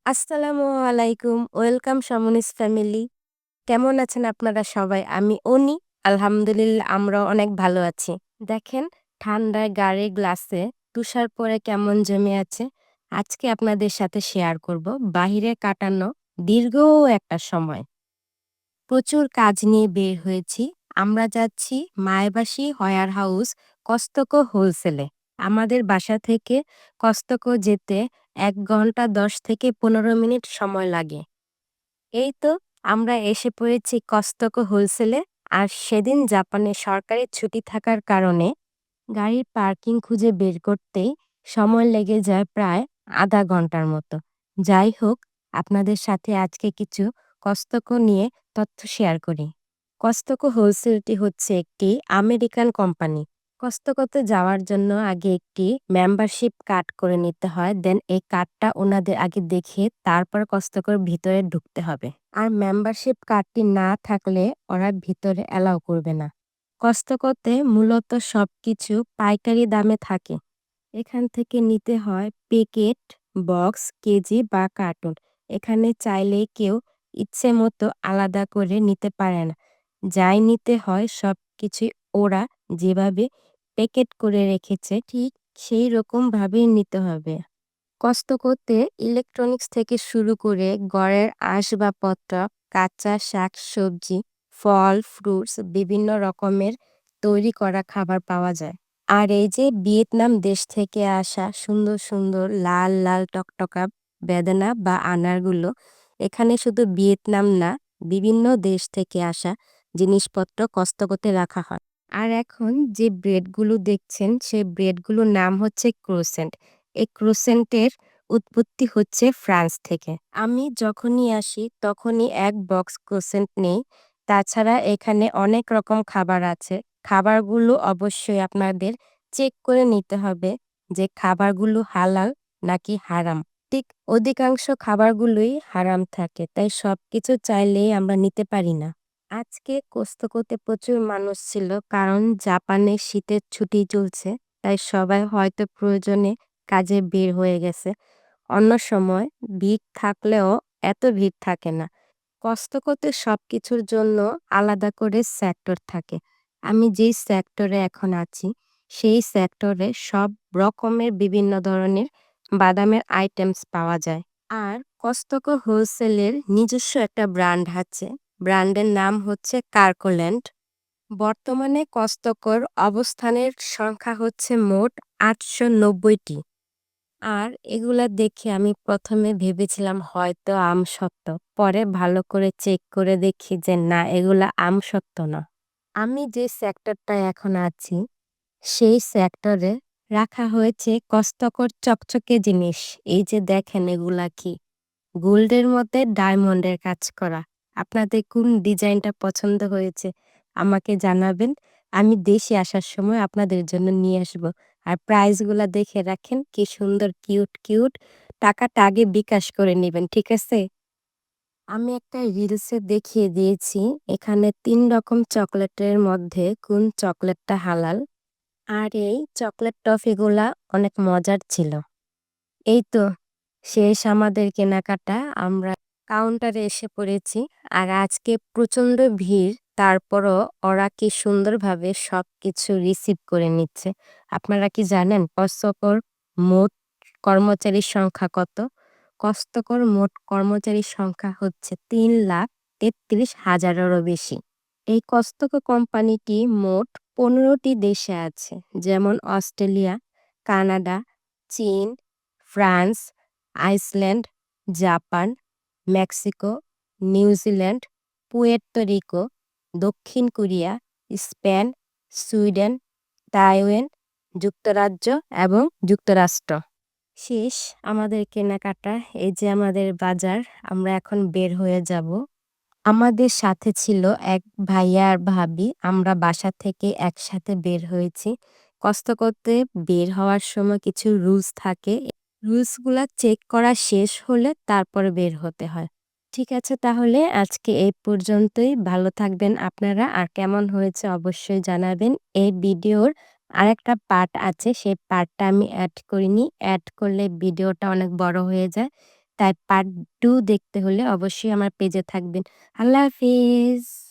আসসালামু আলাইকুম। ওয়েলকাম শামুনিস ফ্যামিলি। কেমন আছেন আপনারা সবাই? আমি অনি। আলহামদুলিল্লাহ আমরাও অনেক ভালো আছি। দেখেন ঠান্ডায় গাড়ির গ্লাসে তুষার পড়ে কেমন জমে আছে। আজকে আপনাদের সাথে শেয়ার করব বাহিরে কাটানো দীর্ঘ একটা সময়। প্রচুর কাজ নিয়ে বের হয়েছি। আমরা যাচ্ছি মায়াবাসী ওয়্যার হাউস কস্তকো হোলসেলে। আমাদের বাসা থেকে কস্তকো যেতে ১ ঘন্টা ১০ থেকে ১৫ মিনিট সময় লাগে। এই তো আমরা এসে পড়েছি কস্তকো হোলসেলে। আর সেদিন জাপানে সরকারি ছুটি থাকার কারণে গাড়ির পার্কিং খুঁজে বের করতেই সময় লেগে যায় প্রায় আধা ঘন্টার মতো। যাই হোক, আপনাদের সাথে আজকে কিছু কস্তকো নিয়ে তথ্য শেয়ার করি। কস্তকো হোলসেলটি হচ্ছে একটি আমেরিকান কোম্পানি। কস্তকোতে যাওয়ার জন্য আগে একটি মেম্বারশিপ কার্ড করে নিতে হয়। দেন এই কার্ডটা ওনাদের আগে দেখিয়ে তারপর কস্তকোর ভিতরে ঢুকতে হবে। আর মেম্বারশিপ কার্ডটি না থাকলে ওরা ভিতরে অ্যালাও করবে না। কস্তকোতে মূলত সবকিছু পাইকারি দামে থাকে। এখান থেকে নিতে হয় প্যাকেট, বক্স, কেজি বা কার্টুন। এখানে চাইলেই কেউ ইচ্ছে মতো আলাদা করে নিতে পারে না। যাই নিতে হয় সবকিছুই ওরা যেভাবে প্যাকেট করে রেখেছে ঠিক সেই রকমভাবেই নিতে হবে। কস্তকোতে ইলেকট্রনিক্স থেকে শুরু করে ঘরের আসবাবপত্র, কাঁচা শাকসবজি, ফল, ফ্রুটস বিভিন্ন রকমের তৈরি করা খাবার পাওয়া যায়। আর এই যে ভিয়েতনাম দেশ থেকে আসা সুন্দর, সুন্দর লাল, লাল টকটকা বেদানা বা আনারগুলো এখানে শুধু ভিয়েতনাম না, বিভিন্ন দেশ থেকে আসা জিনিসপত্র কস্তকোতে রাখা হয়। আর এখন যে ব্রেডগুলো দেখছেন, সেই ব্রেডগুলোর নাম হচ্ছে ক্রোসেন্ট। এই ক্রোসেন্টের উৎপত্তি হচ্ছে ফ্রান্স থেকে। আমি যখনই আসি তখনই ১ বক্স ক্রোসেন্ট নেই। তাছাড়া এখানে অনেক রকম খাবার আছে। খাবারগুলো অবশ্যই আপনাদের চেক করে নিতে হবে যে খাবারগুলো হালাল নাকি হারাম। ঠিক অধিকাংশ খাবারগুলোই হারাম থাকে। তাই সবকিছু চাইলেই আমরা নিতে পারি না। আজকে কোস্টকোতে প্রচুর মানুষ ছিল কারণ জাপানে শীতের ছুটি চলছে। তাই সবাই হয়তো প্রয়োজনে কাজে বের হয়ে গেছে। অন্য সময় ভিড় থাকলেও এত ভিড় থাকে না। কষ্টকোতে সবকিছুর জন্য আলাদা করে সেক্টর থাকে। আমি যেই সেক্টরে এখন আছি, সেই সেক্টরে সব রকমের বিভিন্ন ধরনের বাদামের আইটেমস পাওয়া যায়। আর কস্তকো হোলসেলের নিজস্ব একটা ব্র্যান্ড আছে। ব্র্যান্ডের নাম হচ্ছে কার্কোল্যান্ড। বর্তমানে কস্তকোর অবস্থানের সংখ্যা হচ্ছে মোট ৮৯০ টি। আর এগুলা দেখে আমি ১ম এ ভেবেছিলাম হয়তো আমসত্ত্ব। পরে ভালো করে চেক করে দেখি যে না, এগুলা আমসত্ত্ব না। আমি যে সেক্টরটায় এখন আছি, সেই সেক্টরে রাখা হয়েছে কষ্টকর চকচকে জিনিস। এই যে দেখেন এগুলা কি? গোল্ডের মধ্যে ডায়মন্ডের কাজ করা। আপনাদের কোন ডিজাইনটা পছন্দ হয়েছে আমাকে জানাবেন। আমি দেশে আসার সময় আপনাদের জন্য নিয়ে আসবো। আর প্রাইস গুলা দেখে রাখেন কি সুন্দর কিউট, কিউট। টাকাটা আগে বিকাশ করে নিবেন, ঠিক আছে? আমি একটা রিলসে দেখিয়ে দিয়েছি এখানে ৩ রকম চকোলেটের মধ্যে কোন চকোলেটটা হালাল। আর এই চকোলেট টফিগুলা অনেক মজার ছিল। এই তো শেষ আমাদের কেনাকাটা। আমরা কাউন্টারে এসে পড়েছি। আর আজকে প্রচণ্ড ভিড়। তারপরও ওরা কি সুন্দরভাবে সবকিছু রিসিভ করে নিচ্ছে। আপনারা কি জানেন কষ্টকর মোট কর্মচারীর সংখ্যা কত? কষ্টকর মোট কর্মচারীর সংখ্যা হচ্ছে ৩,৩৩,০০০-এরও বেশি। এই কষ্টকো কোম্পানিটি মোট ১৫ টি দেশে আছে। যেমন অস্ট্রেলিয়া, কানাডা, চীন, France, Iceland, Japan, Mexico, New Zealand, Puerto Rico, দক্ষিণ কোরিয়া, স্পেন, সুইডেন, তাইওয়ান, যুক্তরাজ্য এবং যুক্তরাষ্ট্র। শেষ আমাদের কেনাকাটা। এই যে আমাদের বাজার। আমরা এখন বের হয়ে যাব। আমাদের সাথে ছিল এক ভাইয়া আর ভাবি। আমরা বাসা থেকে একসাথে বের হয়েছি। কষ্টকোতে বের হওয়ার সময় কিছু রুলস থাকে। রুলসগুলা চেক করা শেষ হলে তারপরে বের হতে হয়। ঠিক আছে, তাহলে আজকে এই পর্যন্তই। ভালো থাকবেন আপনারা। আর কেমন হয়েছে অবশ্যই জানাবেন। এই ভিডিওর আরেকটা পার্ট আছে, সেই পার্টটা আমি এড করিনি। এড করলে ভিডিওটা অনেক বড় হয়ে যায়। তাই পার্ট 2 দেখতে হলে অবশ্যই আমার পেজে থাকবেন। আল্লাহ হাফেজ।